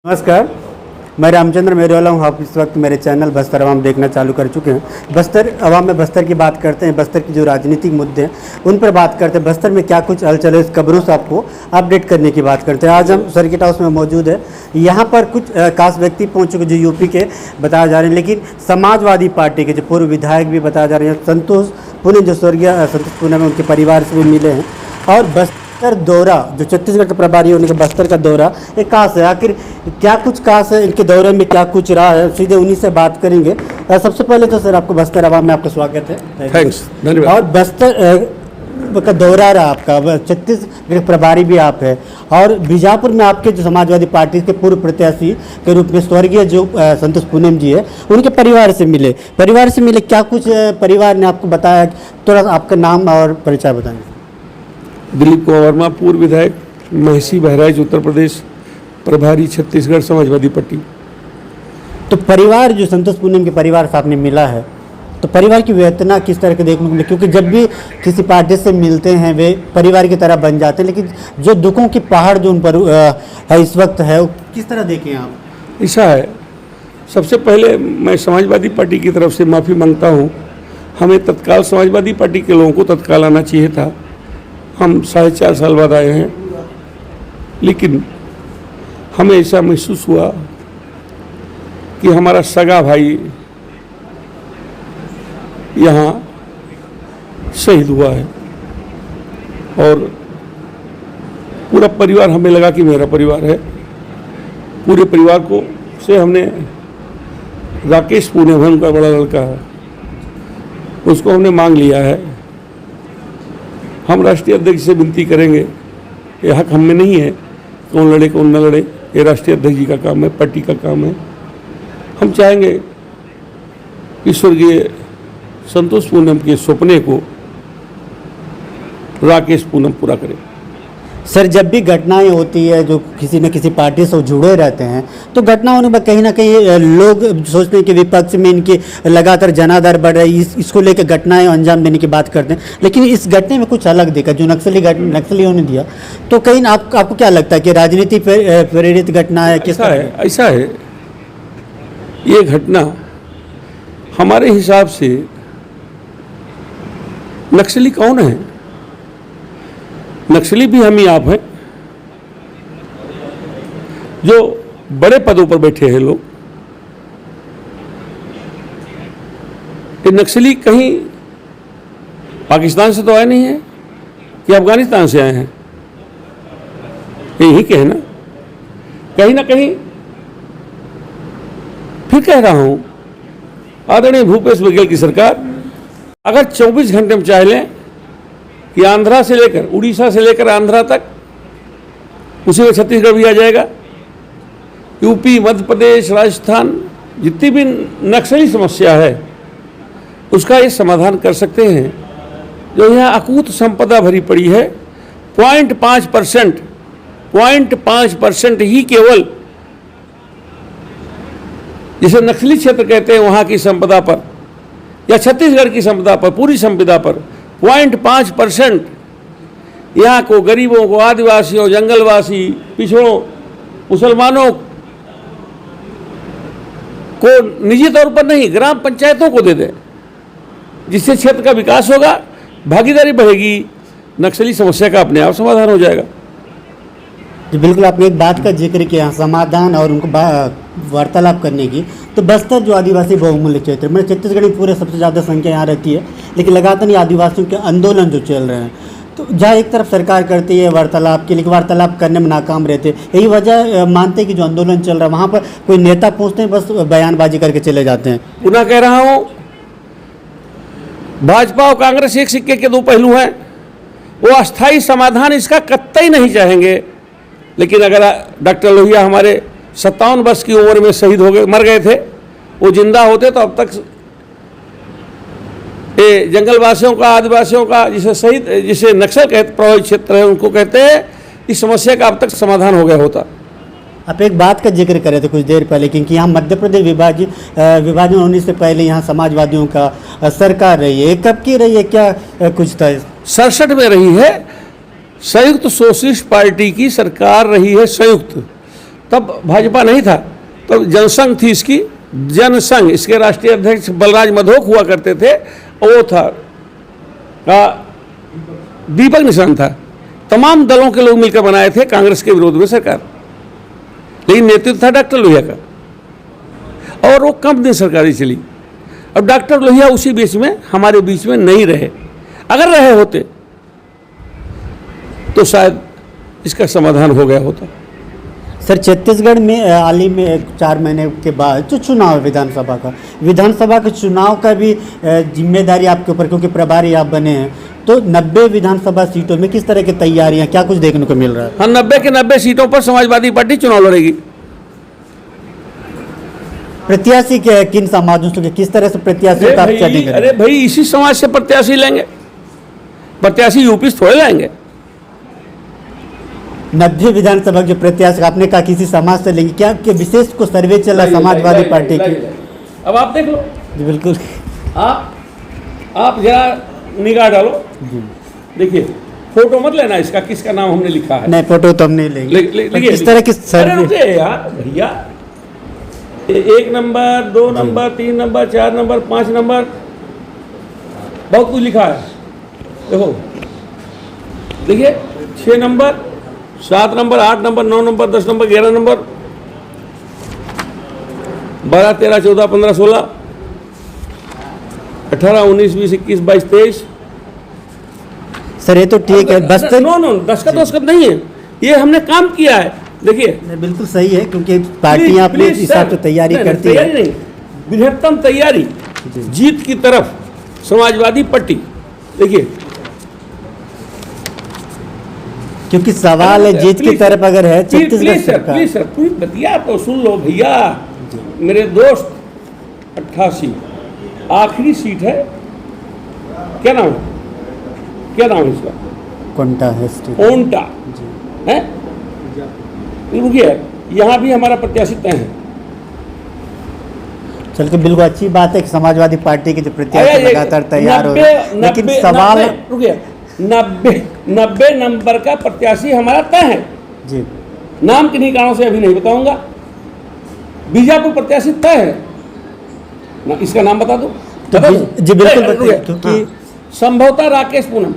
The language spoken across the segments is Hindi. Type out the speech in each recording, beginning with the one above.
नमस्कार, मैं रामचंद्र मेरेवाला हूँ। आप इस वक्त मेरे चैनल बस्तर अवाम देखना चालू कर चुके हैं। बस्तर अवाम में बस्तर की बात करते हैं, बस्तर की जो राजनीतिक मुद्दे हैं उन पर बात करते हैं, बस्तर में क्या कुछ हलचल है इस खबरों से आपको अपडेट करने की बात करते हैं। आज हम सर्किट हाउस में मौजूद है। यहाँ पर कुछ खास व्यक्ति पहुँच चुके जो यूपी के बताए जा रहे हैं, लेकिन समाजवादी पार्टी के जो पूर्व विधायक भी बताए जा रहे हैं, संतोष पुनिया जो स्वर्गीय संतोष पुनिया में उनके परिवार से भी मिले हैं। और बस्तर दौरा जो छत्तीसगढ़ का प्रभारी होने का बस्तर का दौरा एक खास है। आखिर क्या कुछ खास है, इनके दौरे में क्या कुछ रहा है, सीधे उन्हीं से बात करेंगे। सबसे पहले तो सर आपको बस्तर अवाम में आपका स्वागत है। थैंक्स, धन्यवाद। और बस्तर का दौरा रहा आपका, छत्तीसगढ़ प्रभारी भी आप है, और बीजापुर में आपके जो समाजवादी पार्टी के पूर्व प्रत्याशी के रूप में स्वर्गीय जो संतोष पुनिया जी है उनके परिवार से मिले। क्या कुछ परिवार ने आपको बताया? थोड़ा आपका नाम और परिचय बताएंगे। दिलीप कुमार वर्मा, पूर्व विधायक, महसी, बहराइच, उत्तर प्रदेश, प्रभारी छत्तीसगढ़ समाजवादी पार्टी। तो परिवार जो संतोष पुनिया के परिवार से आपने मिला है, तो परिवार की वेतना किस तरह के देखने को मिले? क्योंकि जब भी किसी पार्टी से मिलते हैं वे परिवार की तरह बन जाते हैं, लेकिन जो दुखों की पहाड़ जो उन पर इस वक्त है वो किस तरह देखें आप? ऐसा है, सबसे पहले मैं समाजवादी पार्टी की तरफ से माफ़ी मांगता हूँ। हमें तत्काल समाजवादी पार्टी के लोगों को तत्काल आना चाहिए था। हम 4.5 साल बाद आए हैं, लेकिन हमें ऐसा महसूस हुआ कि हमारा सगा भाई यहाँ शहीद हुआ है और पूरा परिवार, हमें लगा कि मेरा परिवार है। पूरे परिवार को से हमने राकेश पुनिया, उनका बड़ा लड़का है, उसको हमने मांग लिया है। हम राष्ट्रीय अध्यक्ष से विनती करेंगे, ये हक हम में नहीं है कौन लड़े कौन न लड़े, ये राष्ट्रीय अध्यक्ष जी का काम है, पार्टी का काम है। हम चाहेंगे कि स्वर्गीय संतोष पुनिया के सपने को राकेश पुनिया पूरा करे। सर, जब भी घटनाएं होती है जो किसी न किसी पार्टी से जुड़े रहते हैं, तो घटना होने पर कहीं ना कहीं लोग सोचते हैं कि विपक्ष में इनकी लगातार जनाधार बढ़ रही है, इसको लेकर घटनाएं अंजाम देने की बात करते हैं। लेकिन इस घटने में कुछ अलग देखा जो नक्सलियों ने दिया। तो कहीं आपको क्या लगता है कि राजनीति प्रेरित घटना है? किस तरह है? ऐसा है, ये घटना हमारे हिसाब से नक्सली कौन है? नक्सली भी हम ही आप हैं, जो बड़े पदों पर बैठे हैं लोग। ये नक्सली कहीं पाकिस्तान से तो आए नहीं है कि अफगानिस्तान से आए हैं, यही के है ना। कहीं ना कहीं फिर कह रहा हूं, आदरणीय भूपेश बघेल की सरकार अगर 24 घंटे में चाह लें कि आंध्रा से लेकर, उड़ीसा से लेकर आंध्रा तक, उसी में छत्तीसगढ़ भी आ जाएगा, यूपी, मध्य प्रदेश, राजस्थान, जितनी भी नक्सली समस्या है उसका ये समाधान कर सकते हैं। जो यहाँ अकूत संपदा भरी पड़ी है, 0.5% ही केवल जिसे नक्सली क्षेत्र कहते हैं वहाँ की संपदा पर, या छत्तीसगढ़ की संपदा पर, पूरी संपदा पर 0.5% यहाँ को, गरीबों को, आदिवासियों, जंगलवासी, पिछड़ों, मुसलमानों को निजी तौर पर नहीं, ग्राम पंचायतों को दे दें, जिससे क्षेत्र का विकास होगा, भागीदारी बढ़ेगी, नक्सली समस्या का अपने आप समाधान हो जाएगा। जी बिल्कुल, आपने एक बात का जिक्र किया, समाधान और उनको वार्तालाप करने की। तो बस्तर जो आदिवासी बहुमूल्य क्षेत्र, मतलब छत्तीसगढ़ में पूरे सबसे ज़्यादा संख्या यहाँ रहती है, लेकिन लगातार ये आदिवासियों के आंदोलन जो चल रहे हैं, तो जहाँ एक तरफ सरकार करती है वार्तालाप की, लेकिन वार्तालाप करने में नाकाम रहते हैं। यही वजह मानते हैं कि जो आंदोलन चल रहा है वहाँ पर कोई नेता पहुँचते हैं, बस बयानबाजी करके चले जाते हैं। पुनः कह रहा हूँ, भाजपा और कांग्रेस एक सिक्के के दो पहलू हैं। वो अस्थायी समाधान इसका कतई नहीं चाहेंगे, लेकिन अगर डॉक्टर लोहिया हमारे 57 वर्ष की उम्र में शहीद हो गए, मर गए थे, वो जिंदा होते तो अब तक ये जंगलवासियों का, आदिवासियों का, जिसे नक्सल कहते प्रभावित क्षेत्र है उनको कहते हैं, इस समस्या का अब तक समाधान हो गया होता। आप एक बात का जिक्र कर रहे थे कुछ देर पहले, क्योंकि यहाँ मध्य प्रदेश विभाजन होने से पहले यहाँ समाजवादियों का सरकार रही है। कब की रही है, क्या कुछ था? 67 में रही है। संयुक्त सोशलिस्ट पार्टी की सरकार रही है, संयुक्त। तब भाजपा नहीं था, तो जनसंघ थी इसकी, जनसंघ। इसके राष्ट्रीय अध्यक्ष बलराज मधोक हुआ करते थे, और वो था दीपक निशान था। तमाम दलों के लोग मिलकर बनाए थे कांग्रेस के विरोध में सरकार, लेकिन नेतृत्व था डॉक्टर लोहिया का, और वो कम दिन सरकारी चली। अब डॉक्टर लोहिया उसी बीच में हमारे बीच में नहीं रहे। अगर रहे होते तो शायद इसका समाधान हो गया होता। सर, छत्तीसगढ़ में हाल ही में 4 महीने के बाद जो चुनाव है विधानसभा के चुनाव का भी जिम्मेदारी आपके ऊपर, क्योंकि प्रभारी आप बने हैं, तो 90 विधानसभा सीटों में किस तरह की तैयारियां, क्या कुछ देखने को मिल रहा है? हाँ, 90 के 90 सीटों पर समाजवादी पार्टी चुनाव लड़ेगी। प्रत्याशी के किन समाजों से, किस तरह से प्रत्याशी का आप चयन करें? अरे भाई, इसी समाज से प्रत्याशी लेंगे, प्रत्याशी यूपी से थोड़े लाएंगे। 90 विधानसभा जो प्रत्याशी आपने कहा किसी समाज से लेंगे, क्या कि विशेष को सर्वे चला समाजवादी पार्टी की? अब आप देख लो जी बिल्कुल। आप जरा निगाह डालो, देखिए, फोटो मत लेना इसका, किसका नाम हमने लिखा है। नहीं, फोटो तो हम नहीं लेंगे। किस तरह की सर्वे? यार भैया, 1 number, 2 number, 3 number, 4 number, 5 number, बहुत कुछ लिखा है। देखो, देखिए, 6 number, 7 number, 8 number, 9 number, 10 number, 11 number, 12, 13, 14, 15, 16, 18, 19, 20, 21, 22, 23। Sir ये तो ठीक है, बस्तर नो दस्खत वस्खत नहीं है, ये हमने काम किया है। देखिए, बिल्कुल सही है, क्योंकि पार्टियां अपने हिसाब से तैयारी करती है। नहीं, बृहत्तम तैयारी जीत की तरफ समाजवादी पार्टी। देखिए, क्योंकि सवाल है जीत की तरफ अगर है छत्तीसगढ़ सरकार। प्लीज सर, पूरी बतिया तो सुन लो भैया मेरे दोस्त। 88 आखिरी सीट है, क्या नाम है इसका? कोंटा है, कोंटा है। रुकिए, यहाँ भी हमारा प्रत्याशी तय है। चल के बिल्कुल अच्छी बात है कि समाजवादी पार्टी के जो प्रत्याशी लगातार तैयार हो रहे हैं, लेकिन सवाल रुकिए, 90 नंबर का प्रत्याशी हमारा तय है जी। नाम किन्हीं कारणों से अभी नहीं बताऊंगा। बीजापुर प्रत्याशी तय है ना, इसका नाम बता दो। जी बिल्कुल बताइए, क्योंकि संभवतः राकेश पूनम।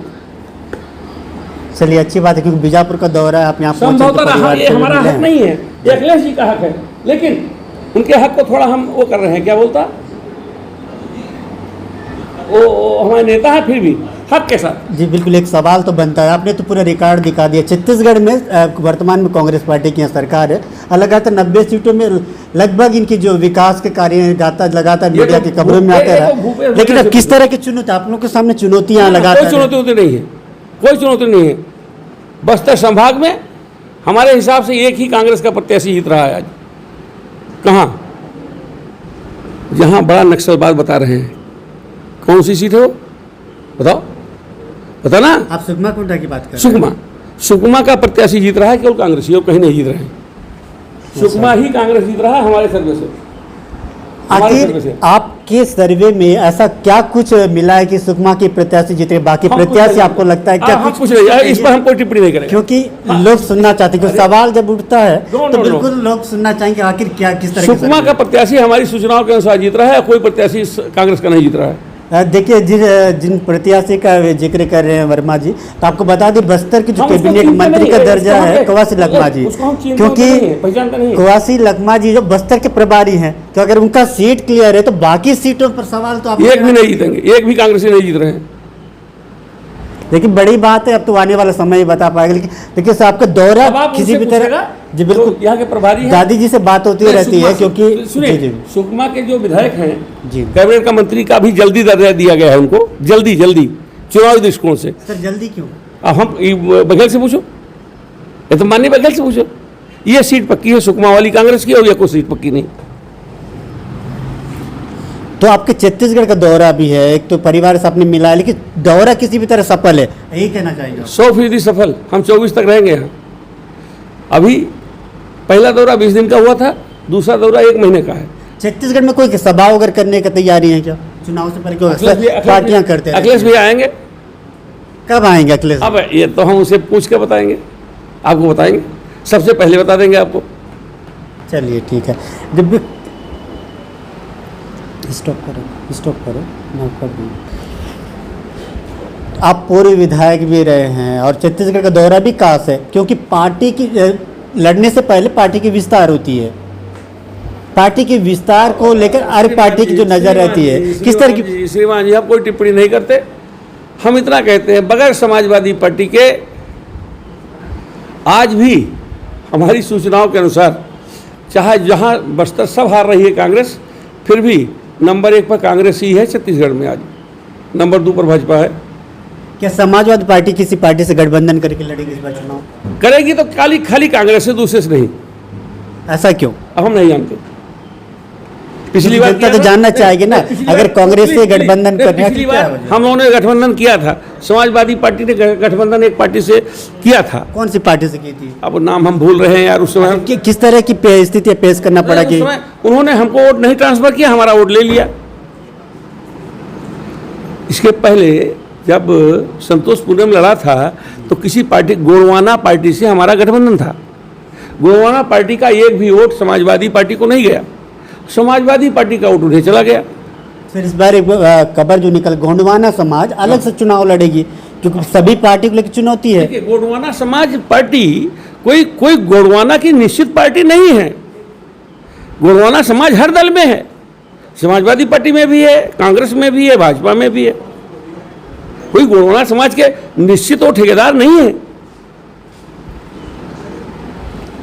चलिए, अच्छी बात है, क्योंकि बीजापुर का दौरा है, आप यहाँ संभवतः ये हमारा हक नहीं है, ये अखिलेश जी का हक है, लेकिन उनके हक को थोड़ा हम वो कर रहे हैं, क्या बोलता वो हमारे नेता है, फिर भी हक के साथ। जी बिल्कुल, एक सवाल तो बनता है, आपने तो पूरा रिकॉर्ड दिखा दिया। छत्तीसगढ़ में वर्तमान में कांग्रेस पार्टी की यहाँ सरकार है, लगातार 90 सीटों में लगभग इनकी जो विकास के कार्य लगातार मीडिया की खबरों में आते रहा, लेकिन अब किस तरह की चुनौती आप लोगों के सामने चुनौतियाँ लगातार? कोई चुनौती नहीं है, कोई चुनौती नहीं है। बस्तर संभाग में हमारे हिसाब से एक ही कांग्रेस का प्रत्याशी जीत रहा है आज। कहाँ? जहाँ बड़ा नक्सलवाद बता रहे हैं, कौन सी सीट है वो बताओ, पता ना? आप सुकमा कोंटा की बात कर रहे हैं? सुकमा का प्रत्याशी जीत रहा है, केवल कांग्रेसी, और कहीं नहीं जीत रहे हैं। सुकमा ही कांग्रेस जीत रहा है हमारे सर्वे से। आखिर आपके सर्वे में ऐसा क्या कुछ मिला है कि सुकमा के प्रत्याशी जीते, बाकी प्रत्याशी आपको लगता है क्या कुछ नहीं? इस पर हम कोई टिप्पणी नहीं करेंगे, क्योंकि लोग सुनना चाहते हैं, सवाल जब उठता है तो बिल्कुल लोग सुनना चाहेंगे आखिर क्या किस तरह। सुकमा का प्रत्याशी हमारी सूचनाओं के अनुसार जीत रहा है, कोई प्रत्याशी कांग्रेस का नहीं जीत रहा है। देखिए, जिन प्रत्याशी का जिक्र कर रहे हैं वर्मा जी, तो आपको बता दें बस्तर की जो कैबिनेट मंत्री का दर्जा है कवासी लखमा जी, क्योंकि कवासी लखमा जी जो बस्तर के प्रभारी हैं, तो अगर उनका सीट क्लियर है तो बाकी सीटों पर सवाल तो आप एक भी नहीं जीतेंगे, एक भी कांग्रेसी नहीं जीत रहे हैं। लेकिन बड़ी बात है, अब तो आने वाला समय ही बता पाएगा। लेकिन सर आपका दौरा किसी भी तरह, जी बिल्कुल, यहाँ के प्रभारी दादी जी से बात होती रहती है, क्योंकि सुकमा के जो विधायक हैं जी, कैबिनेट का मंत्री का भी जल्दी दर्जा दिया गया है उनको, जल्दी चुनावी दृष्टिकोण से। सर जल्दी क्यों? अब हम बघेल से पूछो, ये तो माननीय बघेल से पूछो, ये सीट पक्की है सुकमा वाली कांग्रेस की, और ये कोई सीट पक्की नहीं। तो आपके छत्तीसगढ़ का दौरा भी है, एक तो परिवार से आपने मिला है, लेकिन दौरा किसी भी तरह सफल है, यही कहना चाहेंगे? 100% सफल। हम 24 तक रहेंगे यहाँ। अभी पहला दौरा 20 दिन का हुआ था, दूसरा दौरा 1 महीने का है। छत्तीसगढ़ में कोई सभा वगैरह करने की तैयारी है क्या? चुनाव से पहले पार्टियां करते हैं। अखिलेश भैया आएंगे? कब आएंगे अखिलेश? अब ये तो हम उसे पूछ के बताएंगे, आपको बताएंगे, सबसे पहले बता देंगे आपको। चलिए ठीक है। जब भी स्टॉप करो मैं कर दूँगा। आप पूर्व विधायक भी रहे हैं और छत्तीसगढ़ का दौरा भी खास है, क्योंकि पार्टी की लड़ने से पहले पार्टी की विस्तार होती है। पार्टी के विस्तार को लेकर हर पार्टी की जो नज़र रहती है, किस तरह की। श्रीमान जी, आप कोई टिप्पणी नहीं करते। हम इतना कहते हैं, बगैर समाजवादी पार्टी के आज भी हमारी सूचनाओं के अनुसार, चाहे जहां बस्तर सब हार रही है कांग्रेस, फिर भी नंबर 1 पर कांग्रेस ही है छत्तीसगढ़ में। आज नंबर 2 पर भाजपा है। क्या समाजवादी पार्टी किसी पार्टी से गठबंधन करके लड़ेगी इस बार चुनाव? करेगी तो खाली कांग्रेस से, दूसरे से नहीं। ऐसा क्यों? अब हम नहीं जानते। पिछली बार जनता तो जानना चाहेगी ना, अगर कांग्रेस से गठबंधन करने पिछली बार हम लोगों ने गठबंधन किया था, समाजवादी पार्टी ने गठबंधन एक पार्टी से किया था। कौन सी पार्टी से की थी? अब नाम हम भूल रहे हैं यार। उस समय किस तरह की स्थिति पेश करना पड़ा कि उन्होंने हमको वोट नहीं ट्रांसफर किया, हमारा वोट ले लिया। इसके पहले जब संतोष पूनम लड़ा था तो किसी पार्टी, गोंडवाना पार्टी से हमारा गठबंधन था। गोंडवाना पार्टी का एक भी वोट समाजवादी पार्टी को नहीं गया, समाजवादी पार्टी का वोट उन्हें चला गया। फिर इस बार एक खबर जो निकल, गोंडवाना समाज अलग से चुनाव लड़ेगी, क्योंकि सभी पार्टी को लेकर चुनौती है। गोंडवाना समाज पार्टी कोई गोंडवाना की निश्चित पार्टी नहीं है। गोंडवाना समाज हर दल में है, समाजवादी पार्टी में भी है, कांग्रेस में भी है, भाजपा में भी है। कोई गोंडवाना समाज के निश्चित और ठेकेदार नहीं है।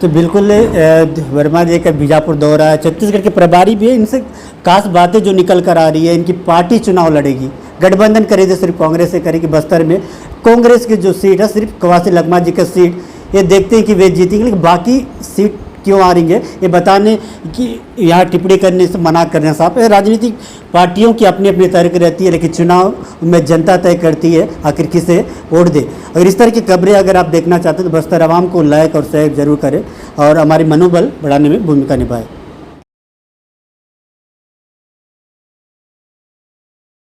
तो बिल्कुल वर्मा जी का बीजापुर दौरा है, छत्तीसगढ़ के प्रभारी भी है, इनसे खास बातें जो निकल कर आ रही है, इनकी पार्टी चुनाव लड़ेगी, गठबंधन करेगी सिर्फ कांग्रेस से करेगी। बस्तर में कांग्रेस की जो सीट है सिर्फ कवासी लखमा जी का सीट, ये देखते हैं कि वे जीतेंगे, लेकिन बाकी सीट क्यों आ रही है ये बताने कि यहाँ टिप्पणी करने से मना करना साफ है। राजनीतिक पार्टियों की अपनी अपनी तर्क रहती है, लेकिन चुनाव में जनता तय करती है आखिर किसे वोट दे। अगर इस तरह की खबरें अगर आप देखना चाहते हैं तो बस्तर आवाम को लाइक और शेयर जरूर करें और हमारी मनोबल बढ़ाने में भूमिका निभाएं।